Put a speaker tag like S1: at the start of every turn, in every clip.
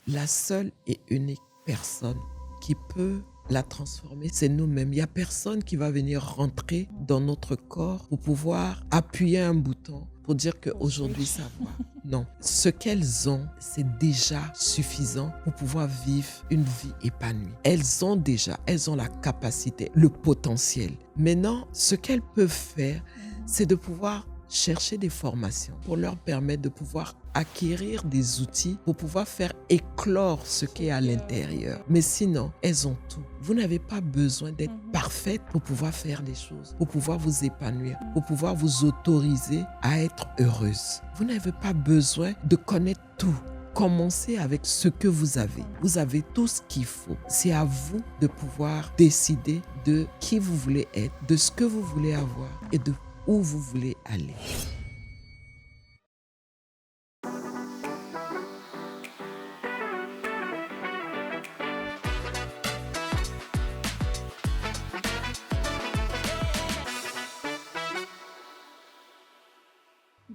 S1: la seule et unique personne qui peut la transformer, c'est nous-mêmes. Il n'y a personne qui va venir rentrer dans notre corps pour pouvoir appuyer un bouton pour dire qu'aujourd'hui ça va. Non. Ce qu'elles ont, c'est déjà suffisant pour pouvoir vivre une vie épanouie. Elles ont la capacité, le potentiel. Maintenant, ce qu'elles peuvent faire, c'est de pouvoir chercher des formations pour leur permettre de pouvoir acquérir des outils pour pouvoir faire éclore ce qui est à l'intérieur. Mais sinon, elles ont tout. Vous n'avez pas besoin d'être parfaite pour pouvoir faire des choses, pour pouvoir vous épanouir, pour pouvoir vous autoriser à être heureuse. Vous n'avez pas besoin de connaître tout. Commencez avec ce que vous avez. Vous avez tout ce qu'il faut. C'est à vous de pouvoir décider de qui vous voulez être, de ce que vous voulez avoir et de où vous voulez aller.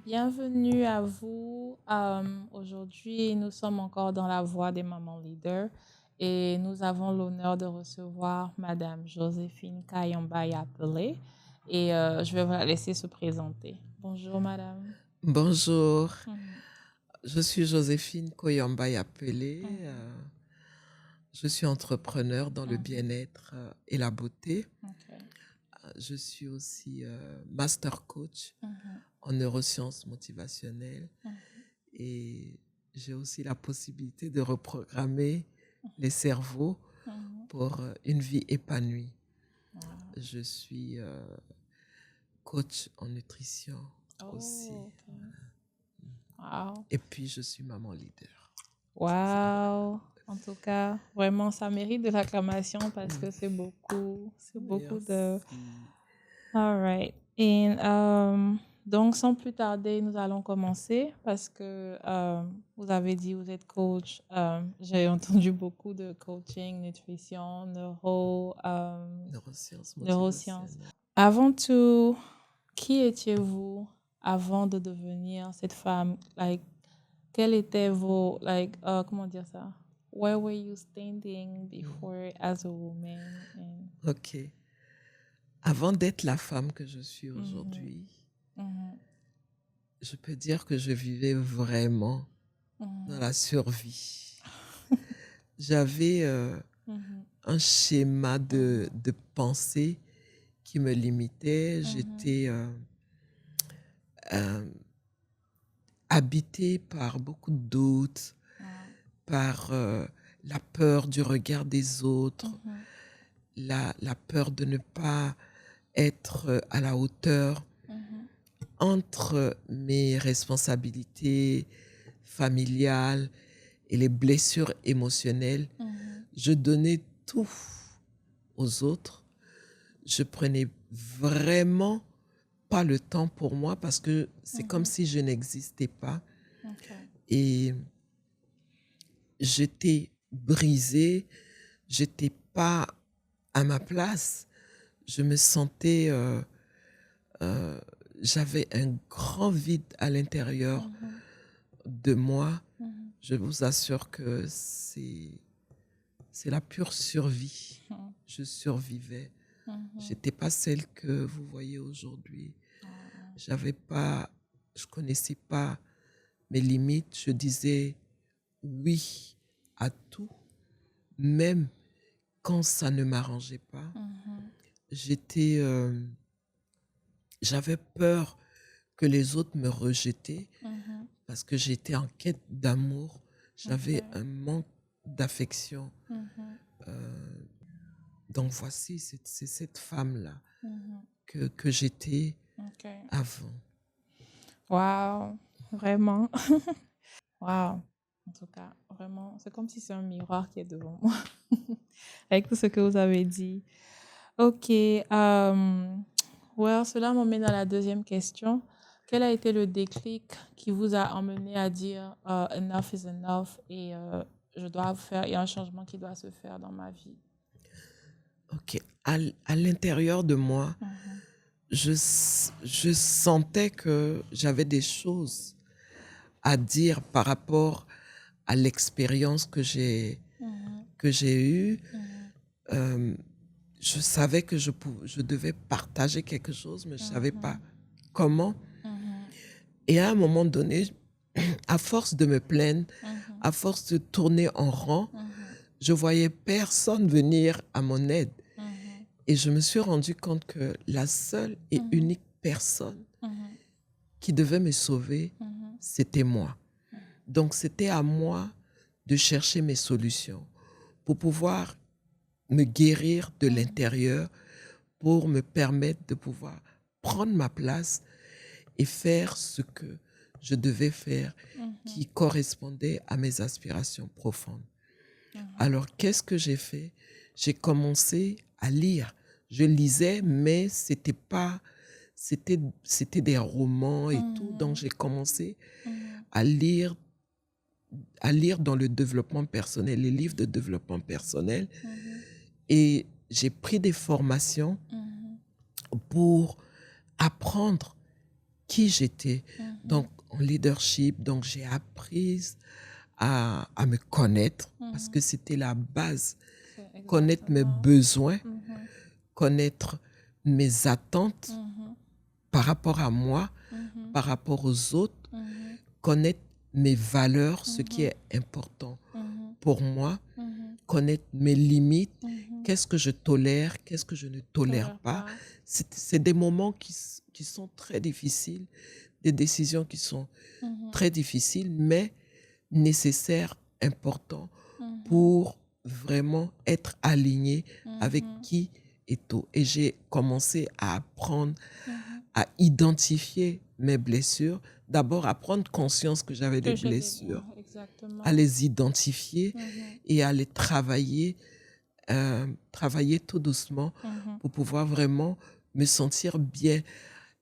S2: Bienvenue à vous. Aujourd'hui, nous sommes encore dans la voie des mamans leaders et nous avons l'honneur de recevoir Madame Joséphine Kayomba-Yapele et je vais vous la laisser se présenter. Bonjour Madame.
S1: Bonjour, je suis Joséphine Koyamba-Yapele. Je suis entrepreneur dans le bien-être et la beauté.
S2: Okay.
S1: Je suis aussi master coach en neurosciences motivationnelles et j'ai aussi la possibilité de reprogrammer les cerveaux pour une vie épanouie. Je suis coach en nutrition aussi.
S2: Okay. Wow.
S1: Et puis, je suis maman leader.
S2: Wow. En tout cas, vraiment, ça mérite de l'acclamation parce que c'est beaucoup de... All right. Et donc, sans plus tarder, nous allons commencer parce que vous avez dit vous êtes coach. J'ai entendu beaucoup de coaching, nutrition, neurosciences. Avant tout, qui étiez-vous avant de devenir cette femme? Like, quel était vos, comment dire ça? Where were you standing before as a woman?
S1: Ok. Avant d'être la femme que je suis aujourd'hui, je peux dire que je vivais vraiment dans la survie. J'avais un schéma de pensée qui me limitait. J'étais habitée par beaucoup de doutes, par la peur du regard des autres, la peur de ne pas être à la hauteur. Entre mes responsabilités familiales et les blessures émotionnelles, je donnais tout aux autres. Je prenais vraiment pas le temps pour moi parce que c'est comme si je n'existais pas. Et j'étais brisée, j'étais pas à ma place. Je me sentais... j'avais un grand vide à l'intérieur de moi. Je vous assure que c'est la pure survie. Je survivais. J'étais pas celle que vous voyez aujourd'hui. Je connaissais pas mes limites. Je disais oui à tout, même quand ça ne m'arrangeait pas. J'avais peur que les autres me rejetaient parce que j'étais en quête d'amour. J'avais un manque d'affection. Donc voici, c'est cette femme-là que j'étais avant.
S2: Wow, vraiment. Wow. En tout cas, vraiment, c'est comme si c'est un miroir qui est devant moi avec tout ce que vous avez dit. Ok. Cela m'emmène à la deuxième question. Quel a été le déclic qui vous a emmené à dire enough is enough et je dois faire, il y a un changement qui doit se faire dans ma vie?
S1: Ok. À l'intérieur de moi, je sentais que j'avais des choses à dire par rapport à l'expérience que j'ai eue. Je savais que je devais partager quelque chose, mais je ne savais pas comment. Et à un moment donné, à force de me plaindre, à force de tourner en rond, je voyais personne venir à mon aide. Et je me suis rendu compte que la seule et unique personne qui devait me sauver, c'était moi. Donc, c'était à moi de chercher mes solutions pour pouvoir me guérir de l'intérieur, pour me permettre de pouvoir prendre ma place et faire ce que je devais faire qui correspondait à mes aspirations profondes. Alors, qu'est-ce que j'ai fait? J'ai commencé à lire. Je lisais, mais c'était des romans et tout. Donc, j'ai commencé à lire dans le développement personnel, les livres de développement personnel. Et j'ai pris des formations pour apprendre qui j'étais. Donc, en leadership, donc j'ai appris à me connaître parce que c'était la base. Connaître mes besoins, connaître mes attentes par rapport à moi, par rapport aux autres, connaître mes valeurs, ce qui est important pour moi, connaître mes limites, qu'est-ce que je tolère, qu'est-ce que je ne tolère pas. C'est des moments qui sont très difficiles, des décisions qui sont très difficiles, mais nécessaires, importants pour vraiment être aligné avec qui est tout. Et j'ai commencé à apprendre à identifier mes blessures, d'abord à prendre conscience que j'avais des blessures, à les identifier et à les travailler tout doucement pour pouvoir vraiment me sentir bien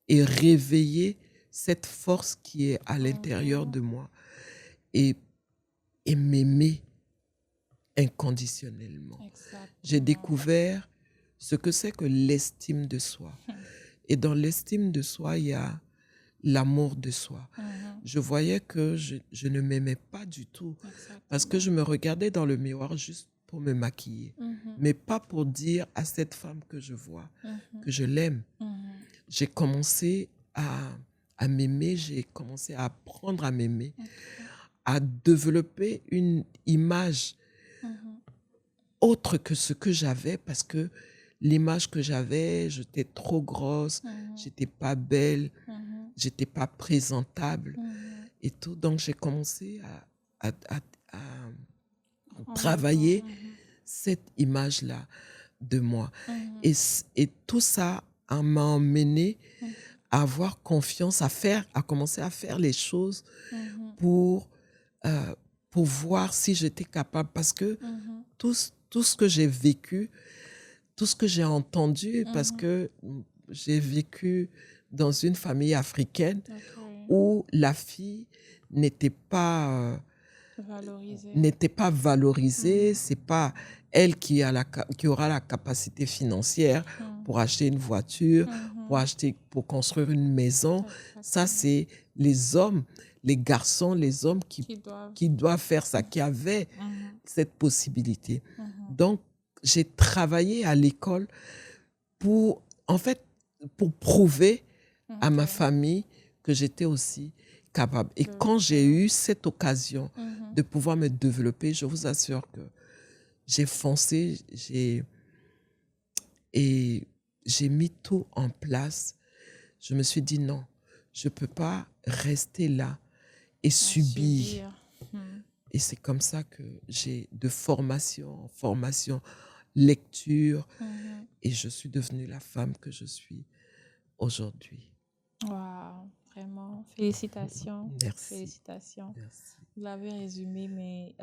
S1: et réveiller cette force qui est à l'intérieur de moi et m'aimer inconditionnellement. J'ai découvert ce que c'est que l'estime de soi. Et dans l'estime de soi, il y a l'amour de soi. Je voyais que je ne m'aimais pas du tout parce que je me regardais dans le miroir juste pour me maquiller, mais pas pour dire à cette femme que je vois que je l'aime. J'ai commencé à m'aimer, j'ai commencé à apprendre à m'aimer, à développer une image autre que ce que j'avais parce que l'image que j'avais, j'étais trop grosse, j'étais pas belle, j'étais pas présentable et tout. Donc, j'ai commencé à travailler cette image-là de moi. Et tout ça m'a emmené à avoir confiance, à commencer à faire les choses pour voir si j'étais capable. Parce que tout ce que j'ai vécu, tout ce que j'ai entendu, parce que j'ai vécu dans une famille africaine où la fille n'était pas valorisée. C'est pas elle qui aura la capacité financière pour acheter une voiture, pour construire une maison. Ça, c'est les hommes, les garçons, les hommes qui doivent faire ça, qui avaient cette possibilité. Donc, j'ai travaillé à l'école pour prouver à ma famille que j'étais aussi capable. Et quand j'ai eu cette occasion de pouvoir me développer, je vous assure que j'ai foncé, j'ai mis tout en place. Je me suis dit non, je ne peux pas rester là et subir. Et c'est comme ça que j'ai de formation en formation, lecture, et je suis devenue la femme que je suis aujourd'hui.
S2: Wow, vraiment, félicitations.
S1: Merci.
S2: Félicitations.
S1: Merci.
S2: Vous l'avez résumé, mais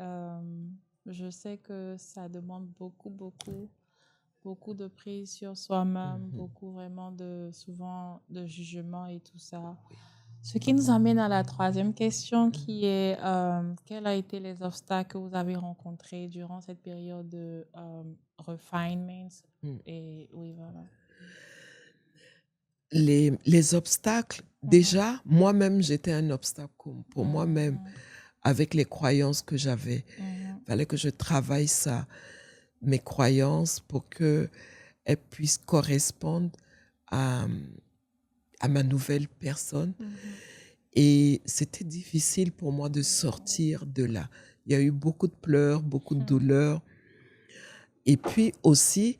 S2: je sais que ça demande beaucoup de prise sur soi-même, beaucoup vraiment souvent de jugement et tout ça.
S1: Oui.
S2: Ce qui nous amène à la troisième question qui est quels ont été les obstacles que vous avez rencontrés durant cette période de refinement? Et oui, voilà.
S1: Les obstacles, déjà, moi-même, j'étais un obstacle pour moi-même avec les croyances que j'avais. Il fallait que je travaille ça, mes croyances, pour qu'elles puissent correspondre à, à ma nouvelle personne. Et c'était difficile pour moi de sortir de là. Il y a eu beaucoup de pleurs, beaucoup de douleurs. Et puis aussi,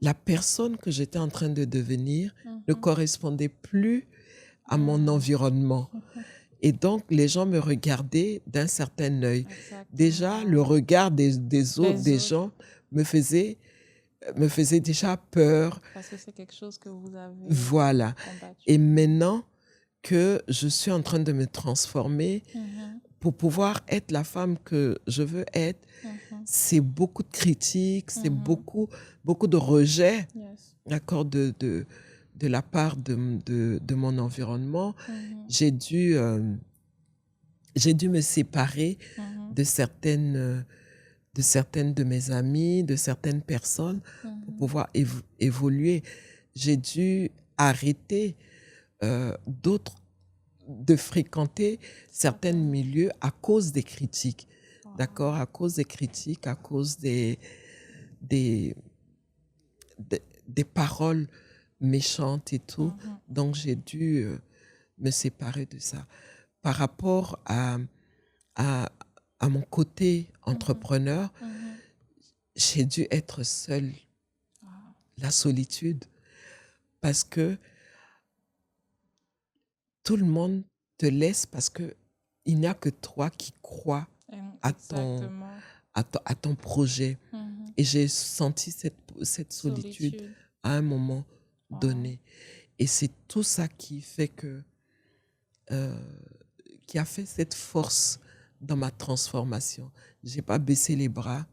S1: la personne que j'étais en train de devenir ne correspondait plus à mon environnement. Et donc, les gens me regardaient d'un certain œil.
S2: Exactement.
S1: Déjà, le regard des autres, des gens, me faisait déjà peur.
S2: Parce que c'est quelque chose que vous avez
S1: Voilà.
S2: combattu.
S1: Et maintenant que je suis en train de me transformer pour pouvoir être la femme que je veux être, c'est beaucoup de critiques, c'est beaucoup de rejets,
S2: Yes.
S1: d'accord, de la part de mon environnement. J'ai dû me séparer de certaines de mes amis, de certaines personnes pour pouvoir évoluer. J'ai dû arrêter de fréquenter certains milieux à cause des critiques. D'accord, à cause des critiques, à cause des paroles méchantes et tout. Donc, j'ai dû me séparer de ça. Par rapport à mon côté entrepreneur, j'ai dû être seule. La solitude. Parce que tout le monde te laisse parce que il n'y a que toi qui crois à ton projet. Et j'ai senti cette solitude à un moment donné. Et c'est tout ça qui fait qui a fait cette force dans ma transformation. J'ai pas baissé les bras,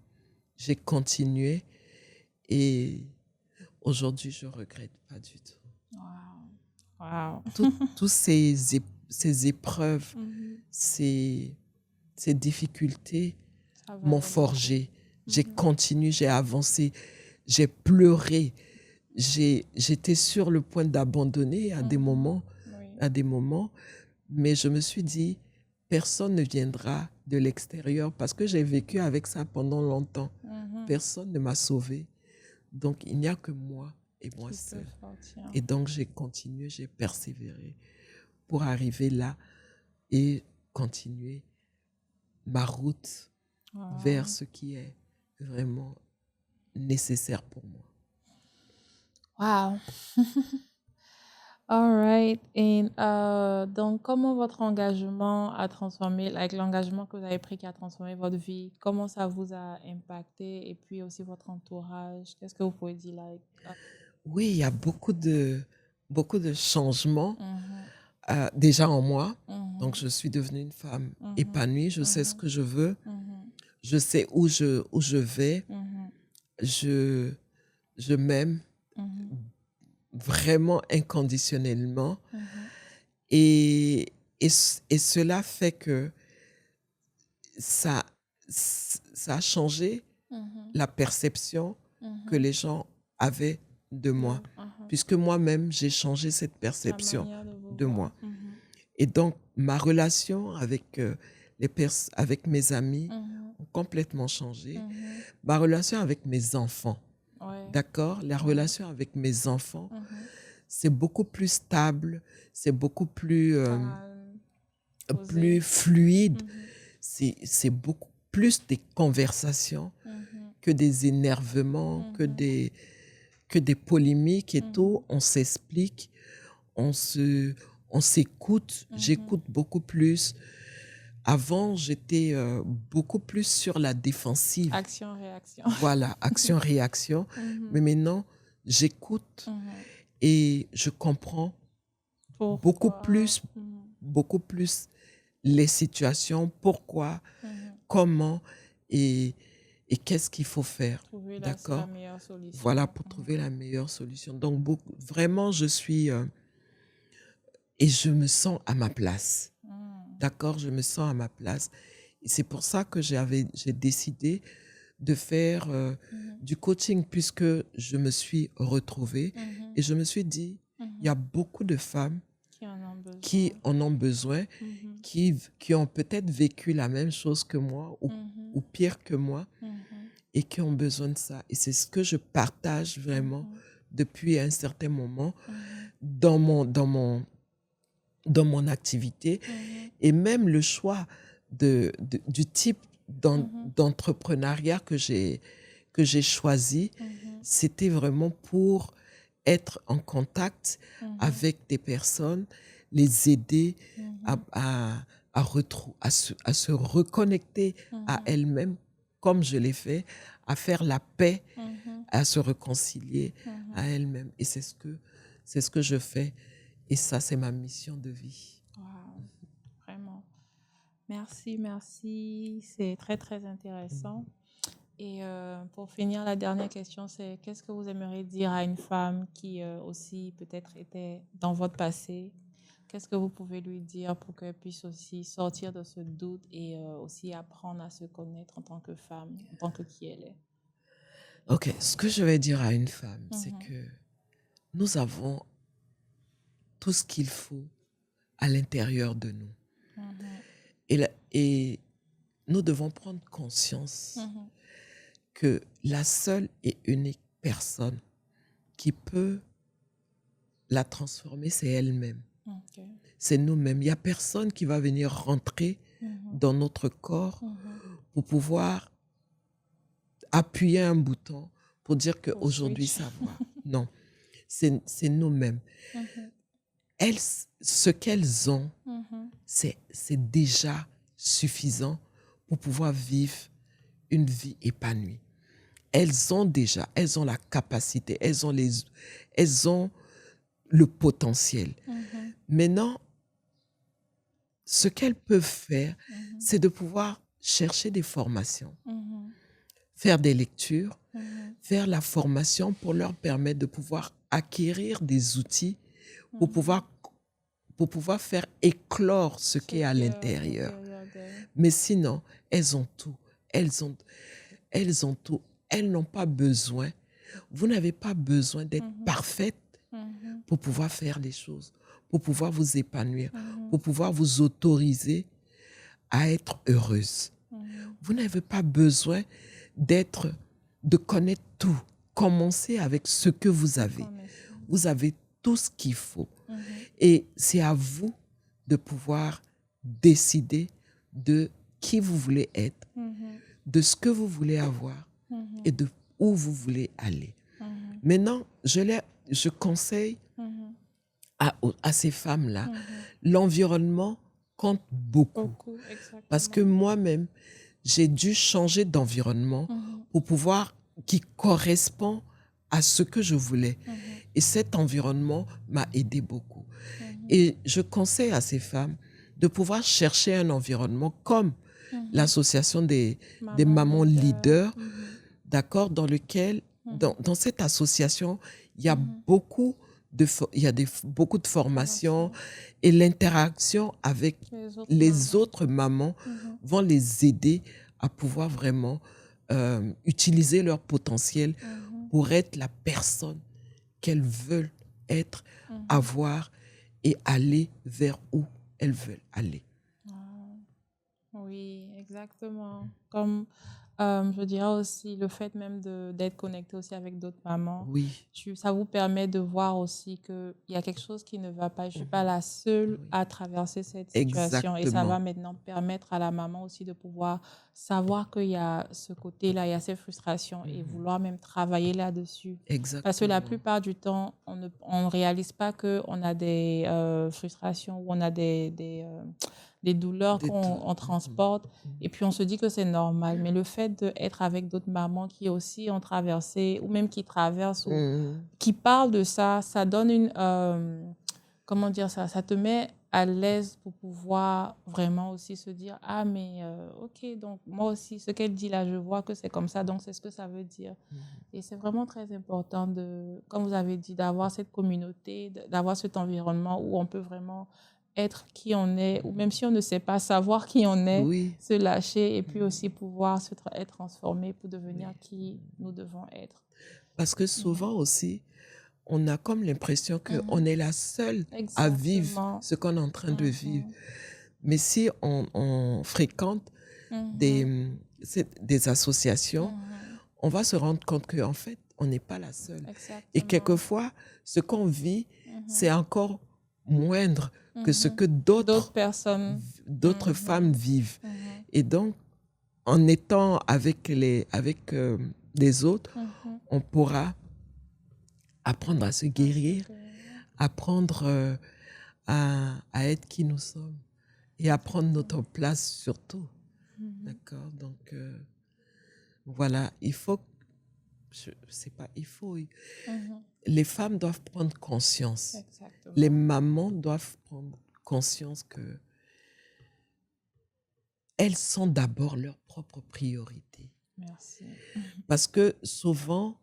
S1: j'ai continué et aujourd'hui, je regrette pas du tout.
S2: Wow.
S1: Tous ces épreuves, ces difficultés m'ont forgé. J'ai continué, j'ai avancé, j'ai pleuré. J'étais sur le point d'abandonner à des moments, mais je me suis dit, personne ne viendra de l'extérieur parce que j'ai vécu avec ça pendant longtemps. Personne ne m'a sauvée. Donc, il n'y a que moi et moi seule. Et donc, j'ai continué, j'ai persévéré pour arriver là et continuer ma route vers ce qui est vraiment nécessaire pour moi.
S2: Wow. All right. Et donc, comment votre engagement a transformé, like l'engagement que vous avez pris qui a transformé votre vie, comment ça vous a impacté et puis aussi votre entourage? Qu'est-ce que vous pouvez dire?
S1: Oui, il y a beaucoup de changements déjà en moi. Donc, je suis devenue une femme épanouie. Je sais ce que je veux. Je sais où je vais. Je m'aime vraiment inconditionnellement. Et cela fait que ça a changé la perception que les gens avaient de moi. Puisque moi-même, j'ai changé cette perception de moi. Et donc, ma relation avec, avec mes amis ont complètement changé. Ma relation avec mes enfants, d'accord? La relation avec mes enfants, c'est beaucoup plus stable, c'est beaucoup plus, plus fluide. C'est beaucoup plus des conversations que des énervements, que des polémiques et tout. On s'explique, on s'écoute. J'écoute beaucoup plus. Avant, j'étais beaucoup plus sur la défensive.
S2: Action-réaction.
S1: Voilà, action-réaction. Mais maintenant, j'écoute et je comprends beaucoup plus les situations, pourquoi, comment et qu'est-ce qu'il faut faire. D'accord? Voilà, pour trouver la meilleure solution. Donc, vraiment, je suis... et je me sens à ma place. D'accord? Je me sens à ma place. Et c'est pour ça que j'ai décidé de faire du coaching puisque je me suis retrouvée. Et je me suis dit, il y a beaucoup de femmes qui en ont besoin, qui ont peut-être vécu la même chose que moi ou pire que moi et qui ont besoin de ça. Et c'est ce que je partage vraiment depuis un certain moment dans mon activité et même le choix du type d'entrepreneuriat que j'ai choisi, c'était vraiment pour être en contact avec des personnes, les aider à se reconnecter à elles-mêmes, comme je l'ai fait, à faire la paix, à se réconcilier à elles-mêmes. Et c'est ce que je fais. Et ça, c'est ma mission de vie.
S2: Wow, vraiment. Merci, merci. C'est très, très intéressant. Et pour finir, la dernière question, c'est qu'est-ce que vous aimeriez dire à une femme qui aussi peut-être était dans votre passé? Qu'est-ce que vous pouvez lui dire pour qu'elle puisse aussi sortir de ce doute et aussi apprendre à se connaître en tant que femme, en tant que qui elle est?
S1: Ok, ce que je vais dire à une femme, c'est que nous avons tout ce qu'il faut à l'intérieur de nous. Et nous devons prendre conscience que la seule et unique personne qui peut la transformer, c'est elle-même. C'est nous-mêmes. Il n'y a personne qui va venir rentrer dans notre corps pour pouvoir appuyer un bouton pour dire qu'aujourd'hui, ça va. Non, c'est nous-mêmes. Ce qu'elles ont, c'est déjà suffisant pour pouvoir vivre une vie épanouie. Elles ont la capacité, elles ont le potentiel. Maintenant, ce qu'elles peuvent faire, c'est de pouvoir chercher des formations, faire des lectures, faire la formation pour leur permettre de pouvoir acquérir des outils pour pouvoir faire éclore ce qui est à l'intérieur. Mais sinon, elles ont tout. Elles ont tout. Elles n'ont pas besoin. Vous n'avez pas besoin d'être parfaite pour pouvoir faire les choses, pour pouvoir vous épanouir, pour pouvoir vous autoriser à être heureuse. Vous n'avez pas besoin de connaître tout. Commencez avec ce que vous avez. Vous avez tout ce qu'il faut. Et c'est à vous de pouvoir décider de qui vous voulez être, de ce que vous voulez avoir et de où vous voulez aller. Maintenant, je conseille à ces femmes-là, l'environnement compte beaucoup. Parce que moi-même, j'ai dû changer d'environnement pour pouvoir qui correspond à ce que je voulais. Et cet environnement m'a aidé beaucoup. Et je conseille à ces femmes de pouvoir chercher un environnement comme l'association des mamans leaders, d'accord, dans lequel, dans cette association, il y a beaucoup de formations et l'interaction avec les autres mamans vont les aider à pouvoir vraiment utiliser leur potentiel pour être la personne qu'elles veulent être, avoir et aller vers où elles veulent aller.
S2: Oui, exactement. Comme je dirais aussi le fait même d'être connecté aussi avec d'autres mamans.
S1: Oui.
S2: Ça vous permet de voir aussi qu'il y a quelque chose qui ne va pas. Je ne suis pas la seule à traverser cette situation. Et ça va maintenant permettre à la maman aussi de pouvoir savoir qu'il y a ce côté-là, il y a ces frustrations et vouloir même travailler là-dessus.
S1: Exactement.
S2: Parce que la plupart du temps, on ne réalise pas qu'on a des frustrations ou on a des douleurs qu'on transporte et puis on se dit que c'est normal. Mais le fait d'être avec d'autres mamans qui aussi ont traversé ou même qui traversent ou qui parlent de ça, ça donne une... comment dire ça? Ça te met à l'aise pour pouvoir vraiment aussi se dire « Ah, mais ok, donc moi aussi, ce qu'elle dit là, je vois que c'est comme ça, donc c'est ce que ça veut dire. » Et c'est vraiment très important, comme vous avez dit, d'avoir cette communauté, d'avoir cet environnement où on peut vraiment être qui on est, ou même si on ne sait pas savoir qui on est, se lâcher et puis aussi pouvoir être transformé pour devenir qui nous devons être.
S1: Parce que souvent aussi, on a comme l'impression qu'on est la seule à vivre ce qu'on est en train de vivre. Mais si on fréquente
S2: Mhm.
S1: des associations,
S2: Mhm.
S1: on va se rendre compte qu'en fait, on n'est pas la seule. Et
S2: Exactement.
S1: quelquefois, ce qu'on vit, c'est
S2: Mhm.
S1: encore moindre que ce
S2: Mhm.
S1: que
S2: D'autres personnes.
S1: d'autres
S2: Mhm.
S1: femmes vivent.
S2: Mhm.
S1: Et donc, en étant avec les autres,
S2: Mhm.
S1: on pourra apprendre à se
S2: Ah, c'est
S1: guérir,
S2: que-
S1: apprendre à être qui nous sommes et à prendre notre place surtout.
S2: Mhm.
S1: D'accord? Donc, voilà, il faut, je sais pas, il faut,
S2: Mhm.
S1: les femmes doivent prendre conscience. Les
S2: Exactement.
S1: mamans doivent prendre conscience que elles sont d'abord leur propre priorité.
S2: Merci.
S1: Parce que souvent,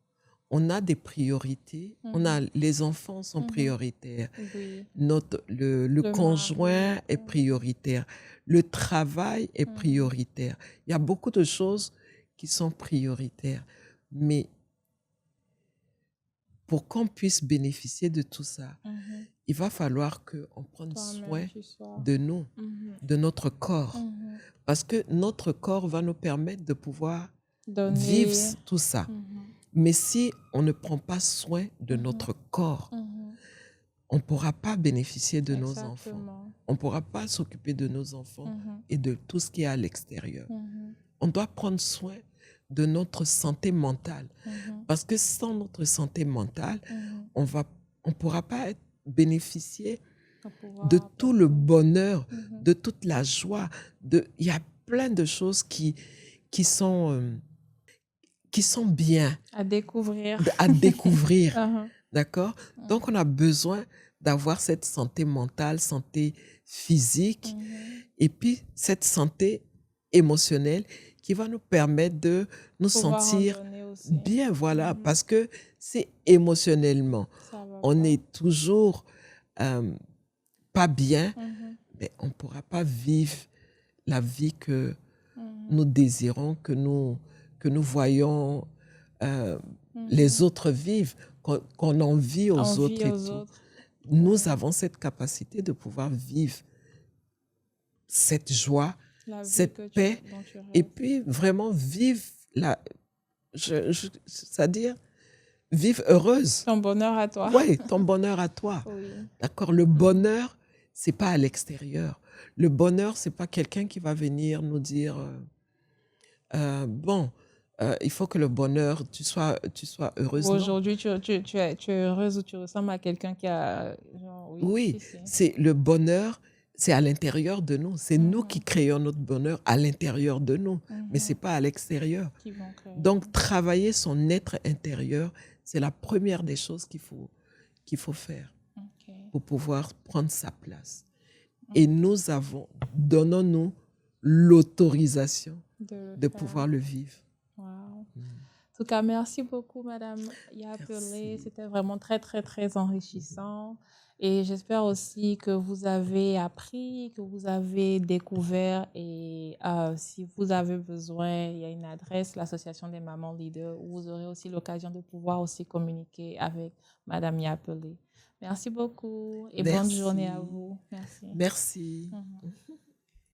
S1: on a des priorités,
S2: Mhm.
S1: les enfants sont
S2: Mhm.
S1: prioritaires,
S2: Oui.
S1: le
S2: Le mari.
S1: conjoint est prioritaire, le travail est
S2: Mhm.
S1: prioritaire. Il y a beaucoup de choses qui sont prioritaires. Mais pour qu'on puisse bénéficier de tout ça,
S2: Mhm.
S1: il va falloir qu'on prenne
S2: Toi-même,
S1: soin
S2: tu sois.
S1: de nous,
S2: Mhm.
S1: de notre corps.
S2: Mhm.
S1: Parce que notre corps va nous permettre de pouvoir vivre
S2: Donner.
S1: tout ça.
S2: Mhm.
S1: Mais si on ne prend pas soin de
S2: Mhm.
S1: notre corps,
S2: Mhm.
S1: on ne pourra pas bénéficier de nos enfants.
S2: Exactement.
S1: On ne pourra pas s'occuper de nos enfants
S2: Mhm.
S1: et de tout ce qui est à l'extérieur.
S2: Mhm.
S1: On doit prendre soin de notre santé mentale.
S2: Mhm.
S1: Parce que sans notre santé mentale,
S2: Mhm.
S1: on ne pourra pas bénéficier
S2: Pour pouvoir
S1: de tout le
S2: apporter.
S1: bonheur,
S2: Mhm.
S1: de toute la joie. Il y a plein de choses qui sont bien
S2: À découvrir.
S1: à découvrir.
S2: Mhm.
S1: D'accord? Donc, on a besoin d'avoir cette santé mentale, santé physique,
S2: Mhm.
S1: et puis cette santé émotionnelle qui va nous permettre de nous
S2: Pouvoir en
S1: sentir
S2: donner aussi.
S1: bien, voilà,
S2: Mhm.
S1: parce que c'est émotionnellement,
S2: Ça va
S1: on
S2: pas.
S1: est toujours euh, pas bien,
S2: Mhm.
S1: mais on ne pourra pas vivre la vie que
S2: Mhm.
S1: nous désirons, que nous voyons les
S2: Mhm.
S1: autres vivre, qu'on envie aux
S2: Envie
S1: autres et
S2: aux
S1: tout.
S2: autres.
S1: Nous avons cette capacité de pouvoir vivre cette joie,
S2: La vie
S1: cette paix,
S2: dont tu
S1: et
S2: rêves.
S1: puis vraiment vivre c'est-à-dire vivre heureuse.
S2: Ton bonheur à toi.
S1: Oui, ton bonheur à toi.
S2: Oui.
S1: D'accord? Le bonheur, c'est pas à l'extérieur. Le bonheur, c'est pas quelqu'un qui va venir nous dire bon, il faut que le bonheur, tu sois heureuse. Non.
S2: Aujourd'hui, tu es heureuse ou tu ressembles à quelqu'un qui a. Genre, oui,
S1: Oui,
S2: si, si.
S1: c'est le bonheur, c'est à l'intérieur de nous. C'est nous qui
S2: Mhm.
S1: créons notre bonheur à l'intérieur de nous, mais c'est
S2: Mhm.
S1: pas à l'extérieur.
S2: Qui vont créer.
S1: Donc, travailler son être intérieur, c'est la première des choses qu'il faut faire
S2: Ok.
S1: pour pouvoir prendre sa place. Et donnons-nous l'autorisation
S2: De le
S1: de
S2: faire.
S1: pouvoir le vivre.
S2: Wow. En tout cas, merci beaucoup, Madame Yapele.
S1: Merci.
S2: C'était vraiment très, très, très enrichissant. Et j'espère aussi que vous avez appris, que vous avez découvert. Et si vous avez besoin, il y a une adresse, l'Association des mamans leaders, où vous aurez aussi l'occasion de pouvoir aussi communiquer avec Madame Yapele. Merci beaucoup et bonne journée à
S1: Merci.
S2: vous. Merci.
S1: Merci.
S2: Mhm.